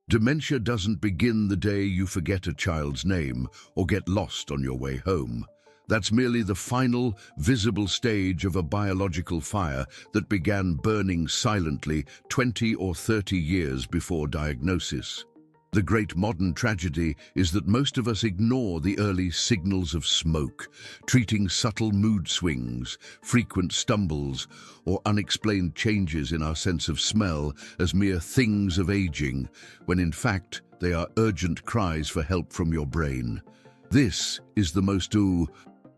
Dementia doesn't begin the day you forget a child's name or get lost on your way home. That's merely the final, visible stage of a biological fire that began burning silently 20 or 30 years before diagnosis. The great modern tragedy is that most of us ignore the early signals of smoke, treating subtle mood swings, frequent stumbles, or unexplained changes in our sense of smell as mere things of aging, when in fact they are urgent cries for help from your brain. This is the most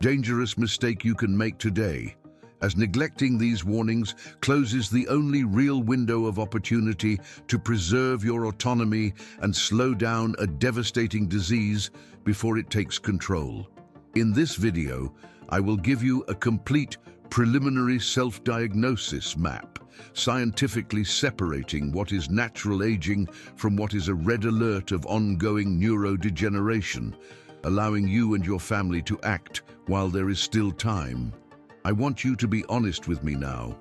dangerous mistake you can make today, as neglecting these warnings closes the only real window of opportunity to preserve your autonomy and slow down a devastating disease before it takes control. In this video, I will give you a complete preliminary self-diagnosis map, scientifically separating what is natural aging from what is a red alert of ongoing neurodegeneration, allowing you and your family to act while there is still time. I want you to be honest with me now.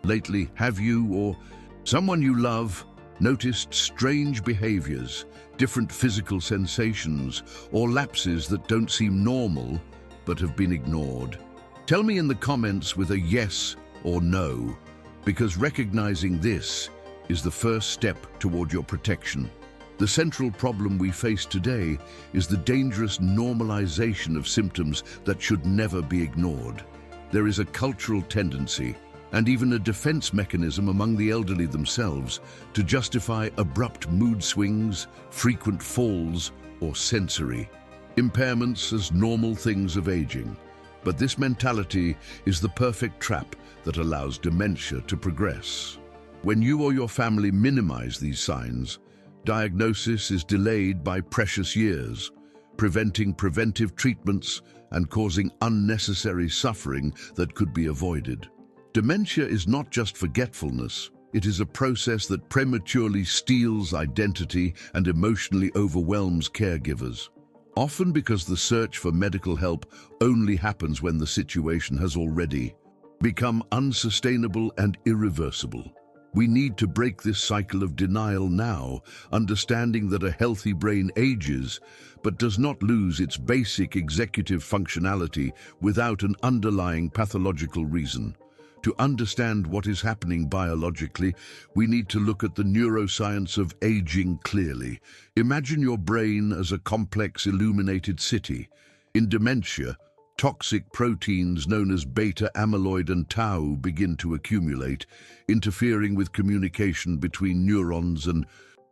Lately, have you or someone you love noticed strange behaviors, different physical sensations, or lapses that don't seem normal but have been ignored? Tell me in the comments with a yes or no, because recognizing this is the first step toward your protection. The central problem we face today is the dangerous normalization of symptoms that should never be ignored. There is a cultural tendency, and even a defense mechanism among the elderly themselves, to justify abrupt mood swings, frequent falls, or sensory impairments as normal things of aging. But this mentality is the perfect trap that allows dementia to progress. When you or your family minimize these signs, diagnosis is delayed by precious years, preventing preventive treatments and causing unnecessary suffering that could be avoided. Dementia is not just forgetfulness, it is a process that prematurely steals identity and emotionally overwhelms caregivers, often because the search for medical help only happens when the situation has already become unsustainable and irreversible. We need to break this cycle of denial now, understanding that a healthy brain ages, but does not lose its basic executive functionality without an underlying pathological reason. To understand what is happening biologically, we need to look at the neuroscience of aging clearly. Imagine your brain as a complex illuminated city. In dementia, toxic proteins known as beta amyloid and tau begin to accumulate, interfering with communication between neurons and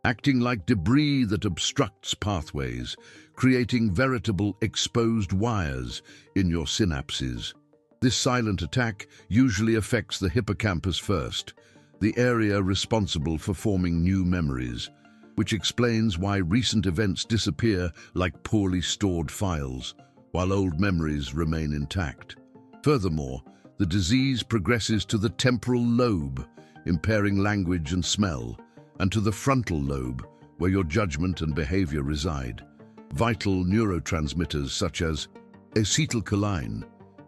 acting like debris that obstructs pathways, creating veritable exposed wires in your synapses. This silent attack usually affects the hippocampus first, the area responsible for forming new memories, which explains why recent events disappear like poorly stored files, while old memories remain intact. Furthermore, the disease progresses to the temporal lobe, impairing language and smell, and to the frontal lobe, where your judgment and behavior reside. Vital neurotransmitters such as acetylcholine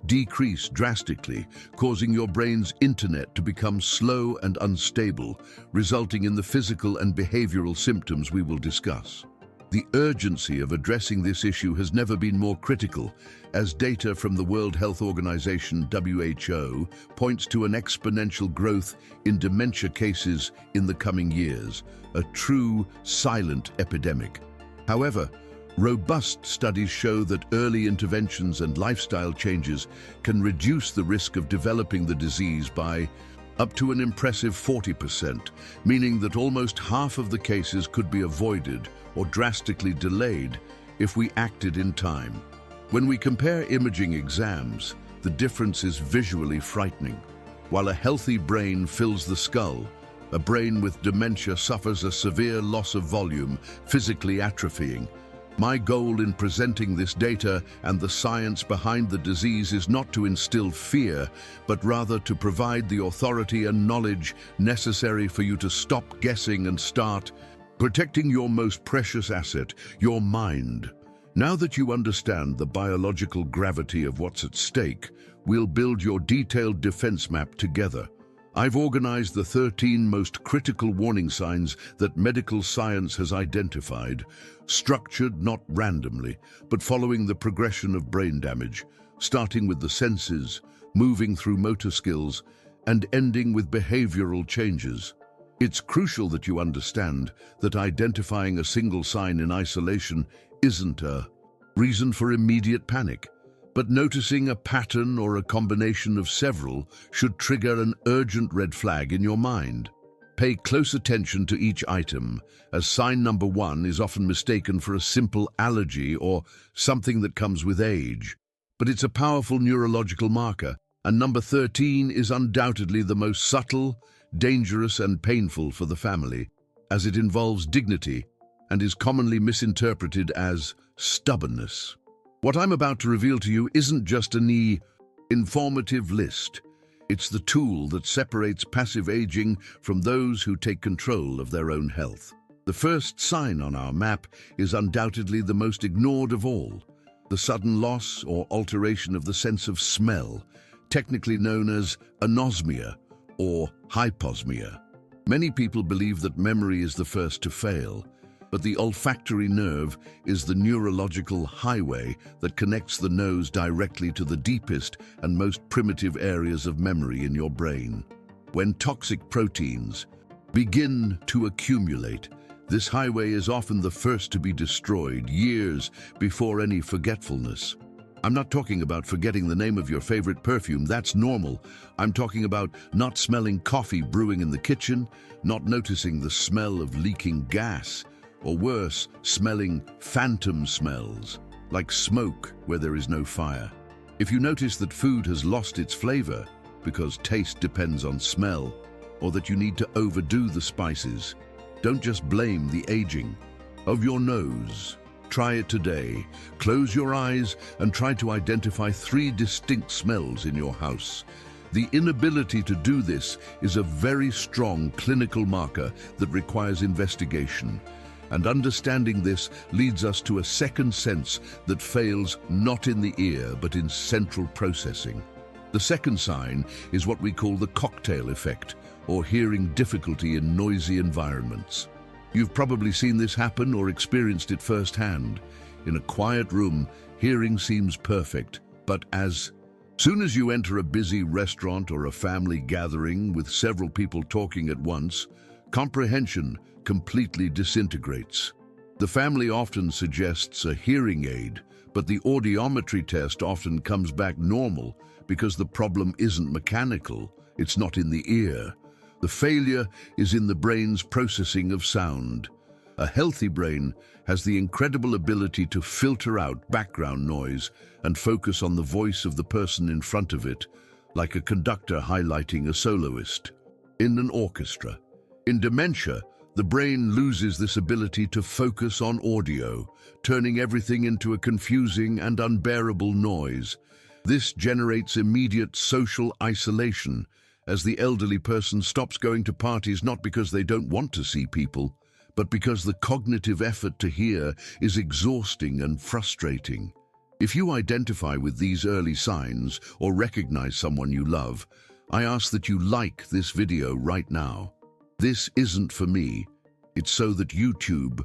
decrease drastically, causing your brain's internet to become slow and unstable, resulting in the physical and behavioral symptoms we will discuss. The urgency of addressing this issue has never been more critical, as data from the World Health Organization (WHO) points to an exponential growth in dementia cases in the coming years, a true silent epidemic. However, robust studies show that early interventions and lifestyle changes can reduce the risk of developing the disease by up to an impressive 40%, meaning that almost half of the cases could be avoided or drastically delayed if we acted in time. When we compare imaging exams, the difference is visually frightening. While a healthy brain fills the skull, a brain with dementia suffers a severe loss of volume, physically atrophying. My goal in presenting this data and the science behind the disease is not to instill fear, but rather to provide the authority and knowledge necessary for you to stop guessing and start protecting your most precious asset, your mind. Now that you understand the biological gravity of what's at stake, we'll build your detailed defense map together. I've organized the 13 most critical warning signs that medical science has identified, structured not randomly, but following the progression of brain damage, starting with the senses, moving through motor skills, and ending with behavioral changes. It's crucial that you understand that identifying a single sign in isolation isn't a reason for immediate panic, but noticing a pattern or a combination of several should trigger an urgent red flag in your mind. Pay close attention to each item, as sign number 1 is often mistaken for a simple allergy or something that comes with age. But it's a powerful neurological marker, and number 13 is undoubtedly the most subtle, dangerous and painful for the family, as it involves dignity and is commonly misinterpreted as stubbornness. What I'm about to reveal to you isn't just an informative list. It's the tool that separates passive aging from those who take control of their own health. The first sign on our map is undoubtedly the most ignored of all: the sudden loss or alteration of the sense of smell, technically known as anosmia or hyposmia. Many people believe that memory is the first to fail, but the olfactory nerve is the neurological highway that connects the nose directly to the deepest and most primitive areas of memory in your brain. When toxic proteins begin to accumulate, this highway is often the first to be destroyed years before any forgetfulness. I'm not talking about forgetting the name of your favorite perfume, that's normal. I'm talking about not smelling coffee brewing in the kitchen, not noticing the smell of leaking gas, or worse, smelling phantom smells, like smoke where there is no fire. If you notice that food has lost its flavor because taste depends on smell, or that you need to overdo the spices, don't just blame the aging of your nose. Try it today. Close your eyes and try to identify 3 distinct smells in your house. The inability to do this is a very strong clinical marker that requires investigation. And understanding this leads us to a second sense that fails not in the ear but in central processing. The second sign is what we call the cocktail effect, or hearing difficulty in noisy environments. You've probably seen this happen or experienced it firsthand. In a quiet room, hearing seems perfect, but as soon as you enter a busy restaurant or a family gathering with several people talking at once, comprehension completely disintegrates. The family often suggests a hearing aid, but the audiometry test often comes back normal because the problem isn't mechanical, it's not in the ear. The failure is in the brain's processing of sound. A healthy brain has the incredible ability to filter out background noise and focus on the voice of the person in front of it, like a conductor highlighting a soloist in an orchestra. In dementia, the brain loses this ability to focus on audio, turning everything into a confusing and unbearable noise. This generates immediate social isolation, as the elderly person stops going to parties not because they don't want to see people, but because the cognitive effort to hear is exhausting and frustrating. If you identify with these early signs or recognize someone you love, I ask that you like this video right now. This isn't for me, it's so that YouTube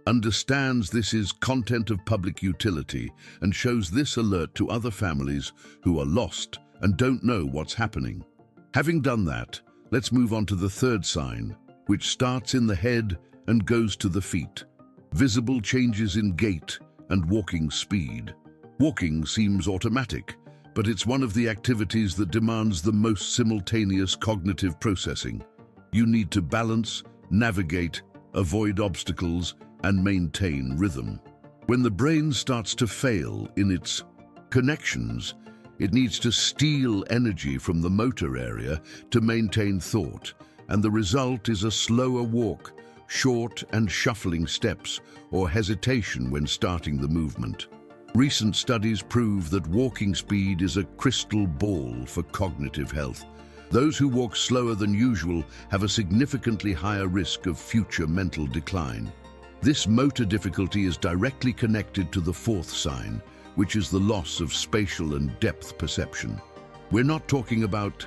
understands this is content of public utility and shows this alert to other families who are lost and don't know what's happening. Having done that, let's move on to the third sign, which starts in the head and goes to the feet. Visible changes in gait and walking speed. Walking seems automatic, but it's one of the activities that demands the most simultaneous cognitive processing. You need to balance, navigate, avoid obstacles, and maintain rhythm. When the brain starts to fail in its connections, it needs to steal energy from the motor area to maintain thought, and the result is a slower walk, short and shuffling steps, or hesitation when starting the movement. Recent studies prove that walking speed is a crystal ball for cognitive health. Those who walk slower than usual have a significantly higher risk of future mental decline. This motor difficulty is directly connected to the fourth sign, which is the loss of spatial and depth perception. We're not talking about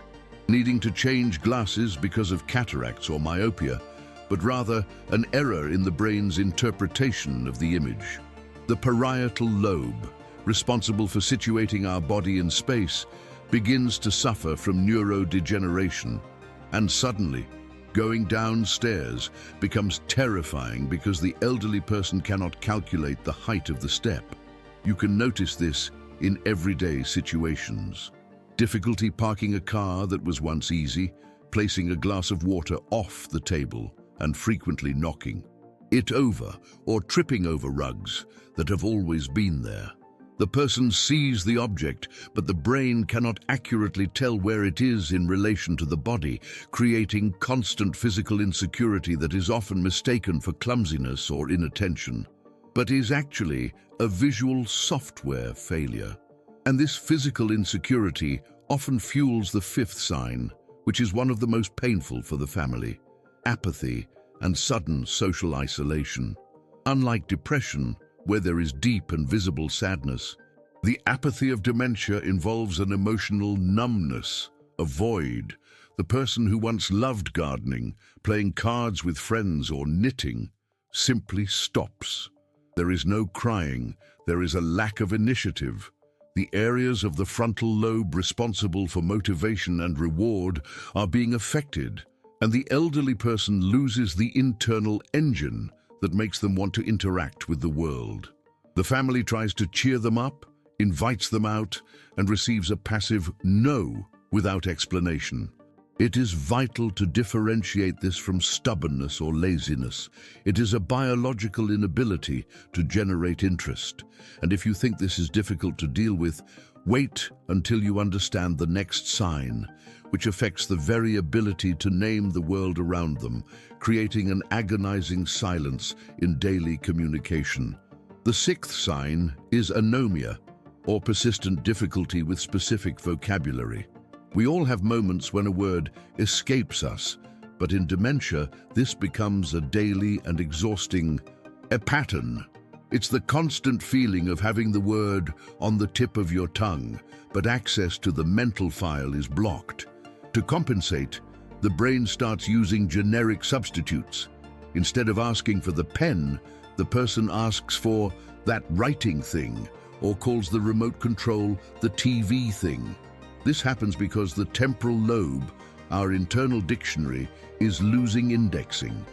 needing to change glasses because of cataracts or myopia, but rather an error in the brain's interpretation of the image. The parietal lobe, responsible for situating our body in space, begins to suffer from neurodegeneration, and suddenly, going downstairs becomes terrifying because the elderly person cannot calculate the height of the step. You can notice this in everyday situations. Difficulty parking a car that was once easy, placing a glass of water off the table, and frequently knocking it over or tripping over rugs that have always been there. The person sees the object, but the brain cannot accurately tell where it is in relation to the body, creating constant physical insecurity that is often mistaken for clumsiness or inattention, but is actually a visual software failure. And this physical insecurity often fuels the fifth sign, which is one of the most painful for the family: apathy and sudden social isolation. Unlike depression, where there is deep and visible sadness, the apathy of dementia involves an emotional numbness, a void. The person who once loved gardening, playing cards with friends, or knitting simply stops. There is no crying, there is a lack of initiative. The areas of the frontal lobe responsible for motivation and reward are being affected, and the elderly person loses the internal engine that makes them want to interact with the world. The family tries to cheer them up, invites them out, and receives a passive no without explanation. It is vital to differentiate this from stubbornness or laziness. It is a biological inability to generate interest. And if you think this is difficult to deal with, wait until you understand the next sign, which affects the very ability to name the world around them, creating an agonizing silence in daily communication. The sixth sign is anomia, or persistent difficulty with specific vocabulary. We all have moments when a word escapes us, but in dementia, this becomes a daily and exhausting pattern. It's the constant feeling of having the word on the tip of your tongue, but access to the mental file is blocked. To compensate, the brain starts using generic substitutes. Instead of asking for the pen, the person asks for that writing thing, or calls the remote control the TV thing. This happens because the temporal lobe, our internal dictionary, is losing indexing.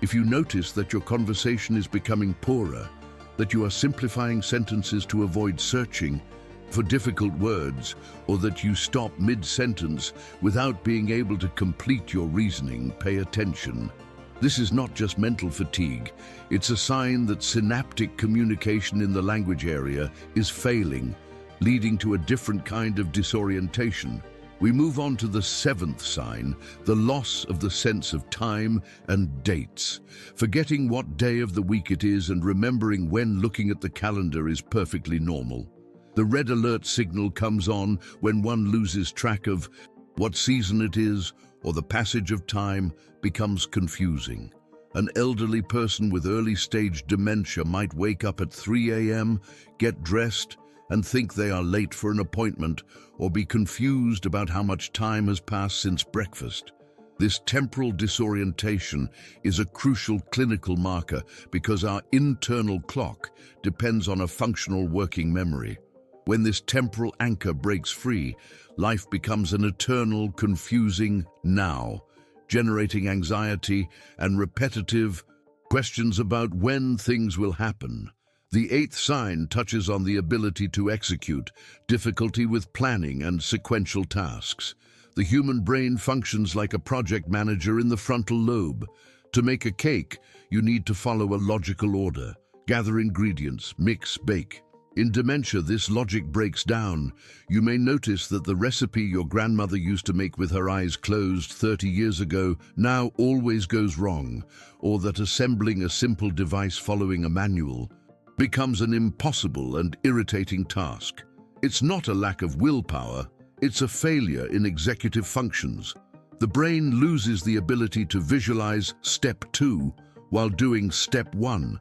If you notice that your conversation is becoming poorer, that you are simplifying sentences to avoid searching for difficult words, or that you stop mid-sentence without being able to complete your reasoning, pay attention. This is not just mental fatigue, it's a sign that synaptic communication in the language area is failing, leading to a different kind of disorientation. We move on to the seventh sign, the loss of the sense of time and dates. Forgetting what day of the week it is and remembering when looking at the calendar is perfectly normal. The red alert signal comes on when one loses track of what season it is, or the passage of time becomes confusing. An elderly person with early-stage dementia might wake up at 3 a.m., get dressed, and think they are late for an appointment, or be confused about how much time has passed since breakfast. This temporal disorientation is a crucial clinical marker because our internal clock depends on a functional working memory. When this temporal anchor breaks free, life becomes an eternal, confusing now, generating anxiety and repetitive questions about when things will happen. The eighth sign touches on the ability to execute, difficulty with planning and sequential tasks. The human brain functions like a project manager in the frontal lobe. To make a cake, you need to follow a logical order. Gather ingredients, mix, bake. In dementia, this logic breaks down. You may notice that the recipe your grandmother used to make with her eyes closed 30 years ago now always goes wrong, or that assembling a simple device following a manual becomes an impossible and irritating task. It's not a lack of willpower, it's a failure in executive functions. The brain loses the ability to visualize step 2 while doing step 1,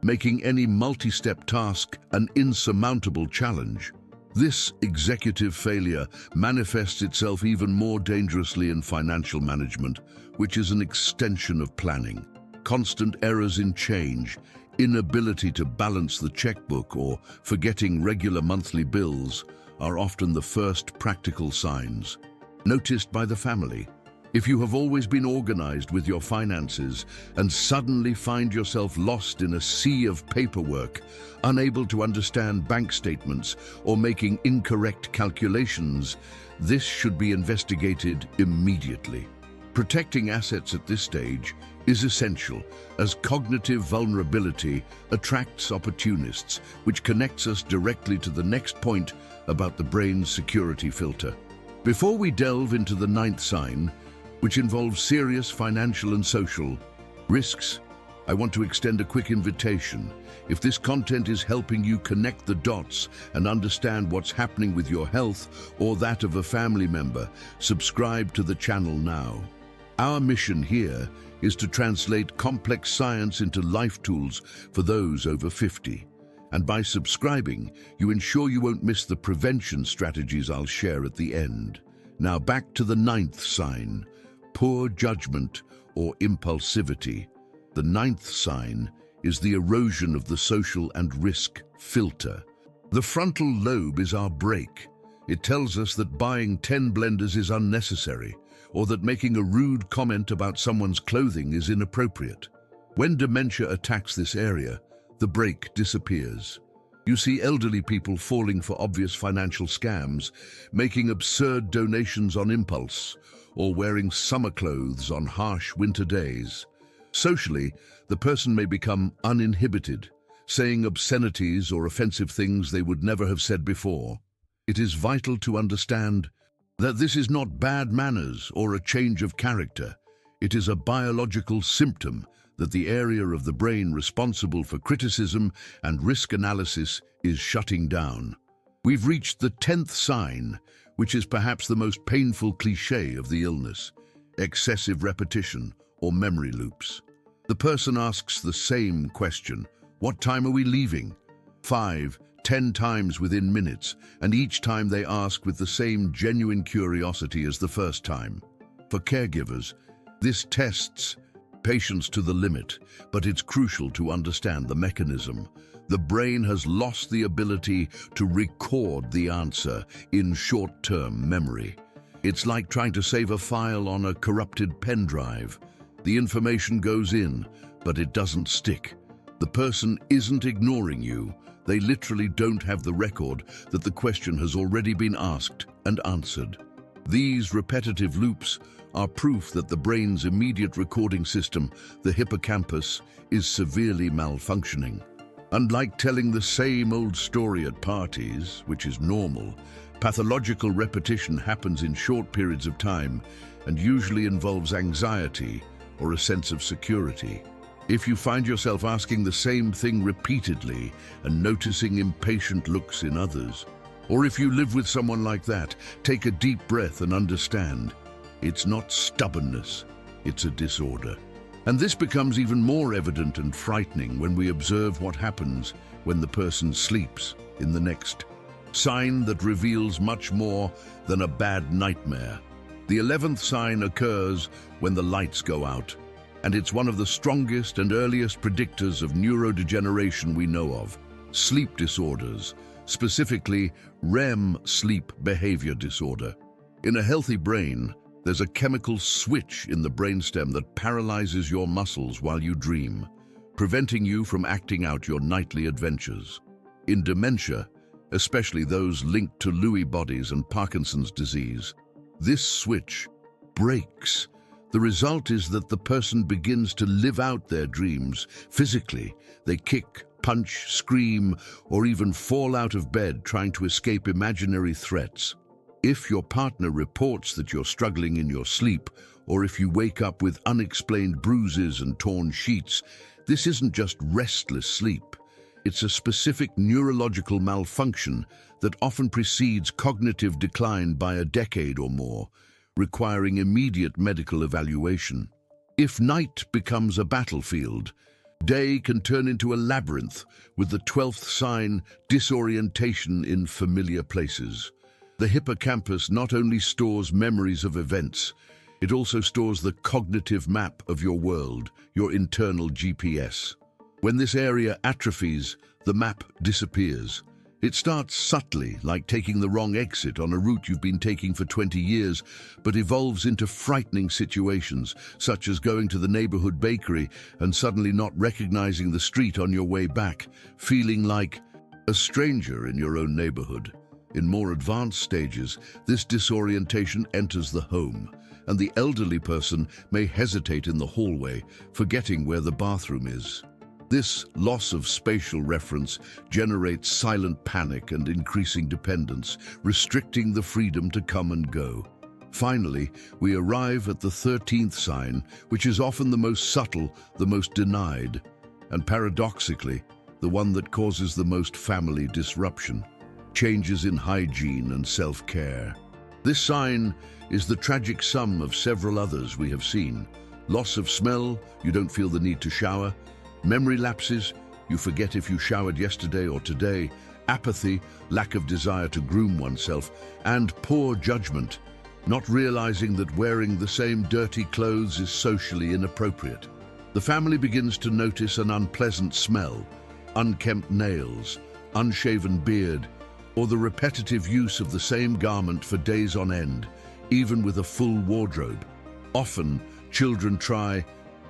making any multi-step task an insurmountable challenge. This executive failure manifests itself even more dangerously in financial management, which is an extension of planning. Constant errors in change, inability to balance the checkbook, or forgetting regular monthly bills are often the first practical signs noticed by the family. If you have always been organized with your finances and suddenly find yourself lost in a sea of paperwork, unable to understand bank statements or making incorrect calculations, this should be investigated immediately. Protecting assets at this stage is essential, as cognitive vulnerability attracts opportunists, which connects us directly to the next point about the brain's security filter. Before we delve into the 9th sign, which involves serious financial and social risks, I want to extend a quick invitation. If this content is helping you connect the dots and understand what's happening with your health or that of a family member, subscribe to the channel now. Our mission here is to translate complex science into life tools for those over 50. And by subscribing, you ensure you won't miss the prevention strategies I'll share at the end. Now back to the 9th sign, poor judgment or impulsivity. The 9th sign is the erosion of the social and risk filter. The frontal lobe is our brake. It tells us that buying 10 blenders is unnecessary, or that making a rude comment about someone's clothing is inappropriate. When dementia attacks this area, the brake disappears. You see elderly people falling for obvious financial scams, making absurd donations on impulse, or wearing summer clothes on harsh winter days. Socially, the person may become uninhibited, saying obscenities or offensive things they would never have said before. It is vital to understand that this is not bad manners or a change of character. It is a biological symptom that the area of the brain responsible for criticism and risk analysis is shutting down. We've reached the 10th sign, which is perhaps the most painful cliché of the illness: excessive repetition or memory loops. The person asks the same question: what time are we leaving? 5, 10 times within minutes, and each time they ask with the same genuine curiosity as the first time. For caregivers, this tests patience to the limit, but it's crucial to understand the mechanism. The brain has lost the ability to record the answer in short-term memory. It's like trying to save a file on a corrupted pen drive. The information goes in, but it doesn't stick. The person isn't ignoring you. They literally don't have the record that the question has already been asked and answered. These repetitive loops are proof that the brain's immediate recording system, the hippocampus, is severely malfunctioning. Unlike telling the same old story at parties, which is normal, pathological repetition happens in short periods of time and usually involves anxiety or a sense of security. If you find yourself asking the same thing repeatedly and noticing impatient looks in others, or if you live with someone like that, take a deep breath and understand. It's not stubbornness, it's a disorder. And this becomes even more evident and frightening when we observe what happens when the person sleeps in the next sign that reveals much more than a bad nightmare. The 11th sign occurs when the lights go out, and it's one of the strongest and earliest predictors of neurodegeneration we know of: sleep disorders, specifically REM sleep behavior disorder. In a healthy brain, there's a chemical switch in the brainstem that paralyzes your muscles while you dream, preventing you from acting out your nightly adventures. In dementia, especially those linked to Lewy bodies and Parkinson's disease, this switch breaks. The result is that the person begins to live out their dreams physically. They kick, punch, scream, or even fall out of bed trying to escape imaginary threats. If your partner reports that you're struggling in your sleep, or if you wake up with unexplained bruises and torn sheets, this isn't just restless sleep. It's a specific neurological malfunction that often precedes cognitive decline by a decade or more, requiring immediate medical evaluation. If night becomes a battlefield, Day can turn into a labyrinth, with the 12th sign, disorientation in familiar places. The hippocampus not only stores memories of events, it also stores the cognitive map of your world, your internal GPS. When this area atrophies, the map disappears. It starts subtly, like taking the wrong exit on a route you've been taking for 20 years, but evolves into frightening situations, such as going to the neighborhood bakery and suddenly not recognizing the street on your way back, feeling like a stranger in your own neighborhood. In more advanced stages, this disorientation enters the home, and the elderly person may hesitate in the hallway, forgetting where the bathroom is. This loss of spatial reference generates silent panic and increasing dependence, restricting the freedom to come and go. Finally, we arrive at the 13th sign, which is often the most subtle, the most denied, and paradoxically, the one that causes the most family disruption. Changes in hygiene and self-care. This sign is the tragic sum of several others we have seen. Loss of smell, you don't feel the need to shower. Memory lapses, you forget if you showered yesterday or today. Apathy, lack of desire to groom oneself. And poor judgment, not realizing that wearing the same dirty clothes is socially inappropriate. The family begins to notice an unpleasant smell, unkempt nails, unshaven beard, or the repetitive use of the same garment for days on end, even with a full wardrobe. Often, children try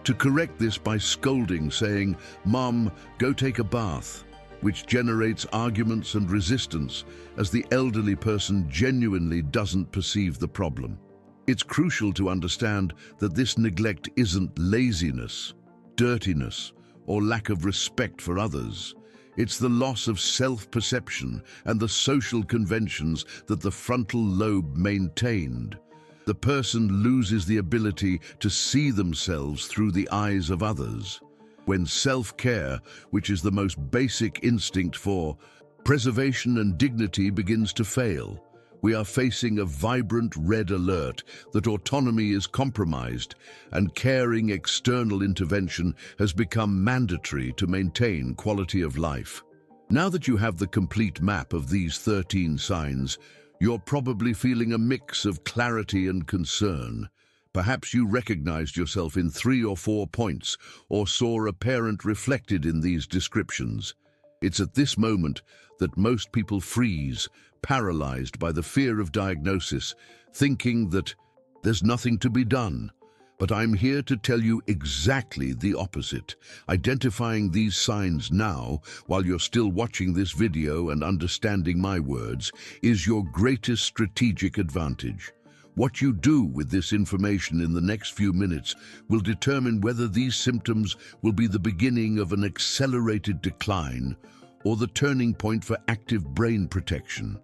to correct this by scolding, saying, "Mom, go take a bath," which generates arguments and resistance as the elderly person genuinely doesn't perceive the problem. It's crucial to understand that this neglect isn't laziness, dirtiness, or lack of respect for others. It's the loss of self-perception and the social conventions that the frontal lobe maintained. The person loses the ability to see themselves through the eyes of others. When self-care, which is the most basic instinct for preservation and dignity, begins to fail, we are facing a vibrant red alert that autonomy is compromised and caring external intervention has become mandatory to maintain quality of life. Now that you have the complete map of these 13 signs, you're probably feeling a mix of clarity and concern. Perhaps you recognized yourself in 3 or 4 points or saw a parent reflected in these descriptions. It's at this moment that most people freeze, paralyzed by the fear of diagnosis, thinking that there's nothing to be done. But I'm here to tell you exactly the opposite. Identifying these signs now, while you're still watching this video and understanding my words, is your greatest strategic advantage. What you do with this information in the next few minutes will determine whether these symptoms will be the beginning of an accelerated decline or the turning point for active brain protection.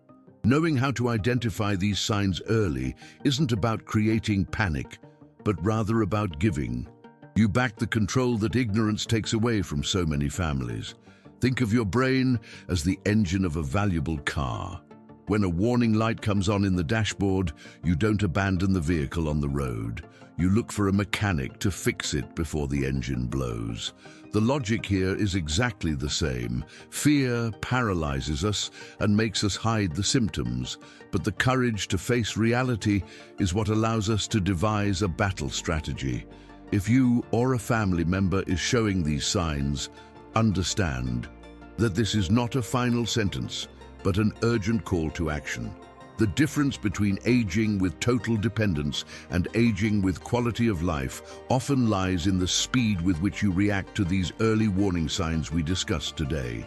Knowing how to identify these signs early isn't about creating panic, but rather about giving you back the control that ignorance takes away from so many families. Think of your brain as the engine of a valuable car. When a warning light comes on in the dashboard, you don't abandon the vehicle on the road. You look for a mechanic to fix it before the engine blows. The logic here is exactly the same. Fear paralyzes us and makes us hide the symptoms, but the courage to face reality is what allows us to devise a battle strategy. If you or a family member is showing these signs, understand that this is not a final sentence, but an urgent call to action. The difference between aging with total dependence and aging with quality of life often lies in the speed with which you react to these early warning signs we discussed today.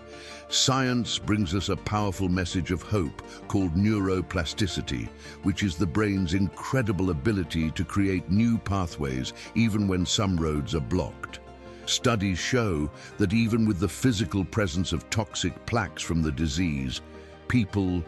Science brings us a powerful message of hope called neuroplasticity, which is the brain's incredible ability to create new pathways even when some roads are blocked. Studies show that even with the physical presence of toxic plaques from the disease, people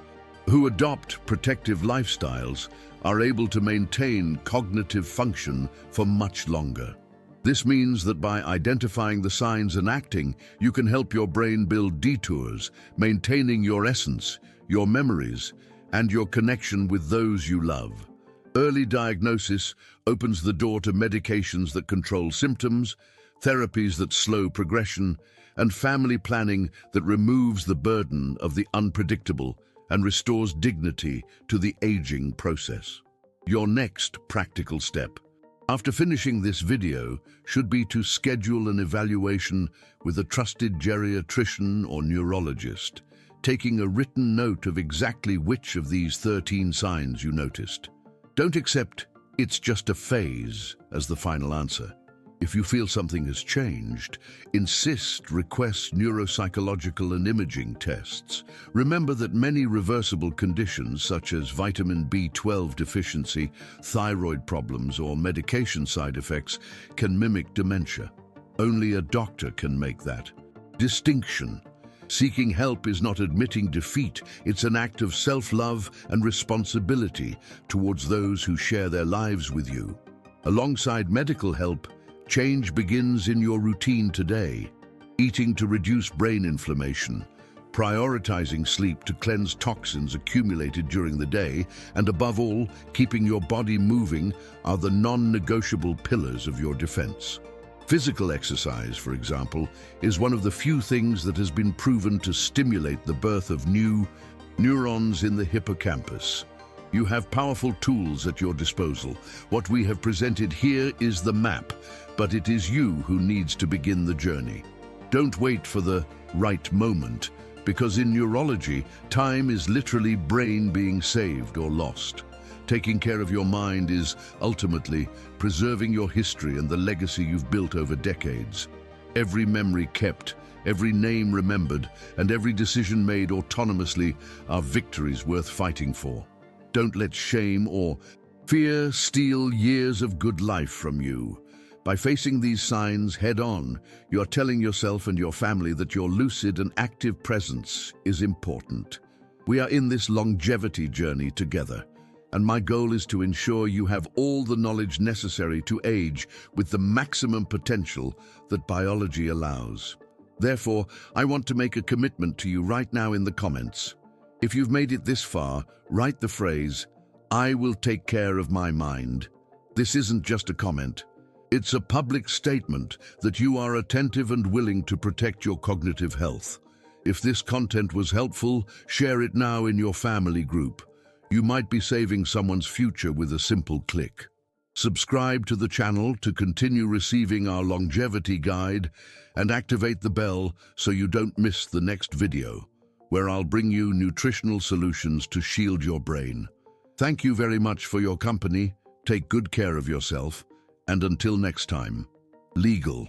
who adopt protective lifestyles are able to maintain cognitive function for much longer. This means that by identifying the signs and acting, you can help your brain build detours, maintaining your essence, your memories, and your connection with those you love. Early diagnosis opens the door to medications that control symptoms, therapies that slow progression, and family planning that removes the burden of the unpredictable and restores dignity to the aging process. Your next practical step, after finishing this video, should be to schedule an evaluation with a trusted geriatrician or neurologist, taking a written note of exactly which of these 13 signs you noticed. Don't accept "it's just a phase" as the final answer. If you feel something has changed, request neuropsychological and imaging tests. Remember that many reversible conditions such as vitamin B12 deficiency, thyroid problems, or medication side effects can mimic dementia. Only a doctor can make that distinction. Seeking help is not admitting defeat, it's an act of self-love and responsibility towards those who share their lives with you. Alongside medical help, change begins in your routine today. Eating to reduce brain inflammation, prioritizing sleep to cleanse toxins accumulated during the day, and above all, keeping your body moving are the non-negotiable pillars of your defense. Physical exercise, for example, is one of the few things that has been proven to stimulate the birth of new neurons in the hippocampus. You have powerful tools at your disposal. What we have presented here is the map, but it is you who needs to begin the journey. Don't wait for the right moment, because in neurology, time is literally brain being saved or lost. Taking care of your mind is ultimately preserving your history and the legacy you've built over decades. Every memory kept, every name remembered, and every decision made autonomously are victories worth fighting for. Don't let shame or fear steal years of good life from you. By facing these signs head-on, you're telling yourself and your family that your lucid and active presence is important. We are in this longevity journey together, and my goal is to ensure you have all the knowledge necessary to age with the maximum potential that biology allows. Therefore, I want to make a commitment to you right now in the comments. If you've made it this far, write the phrase, "I will take care of my mind." This isn't just a comment. It's a public statement that you are attentive and willing to protect your cognitive health. If this content was helpful, share it now in your family group. You might be saving someone's future with a simple click. Subscribe to the channel to continue receiving our longevity guide and activate the bell so you don't miss the next video, where I'll bring you nutritional solutions to shield your brain. Thank you very much for your company. Take good care of yourself. And until next time, legal.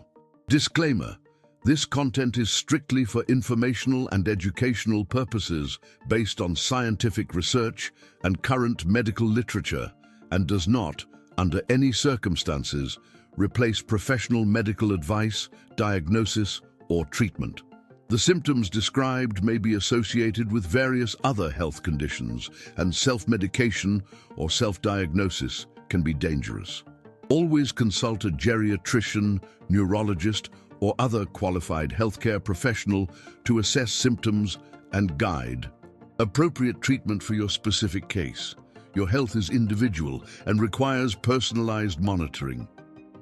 Disclaimer: this content is strictly for informational and educational purposes based on scientific research and current medical literature, and does not, under any circumstances, replace professional medical advice, diagnosis, or treatment. The symptoms described may be associated with various other health conditions, and self-medication or self-diagnosis can be dangerous. Always consult a geriatrician, neurologist, or other qualified healthcare professional to assess symptoms and guide appropriate treatment for your specific case. Your health is individual and requires personalized monitoring.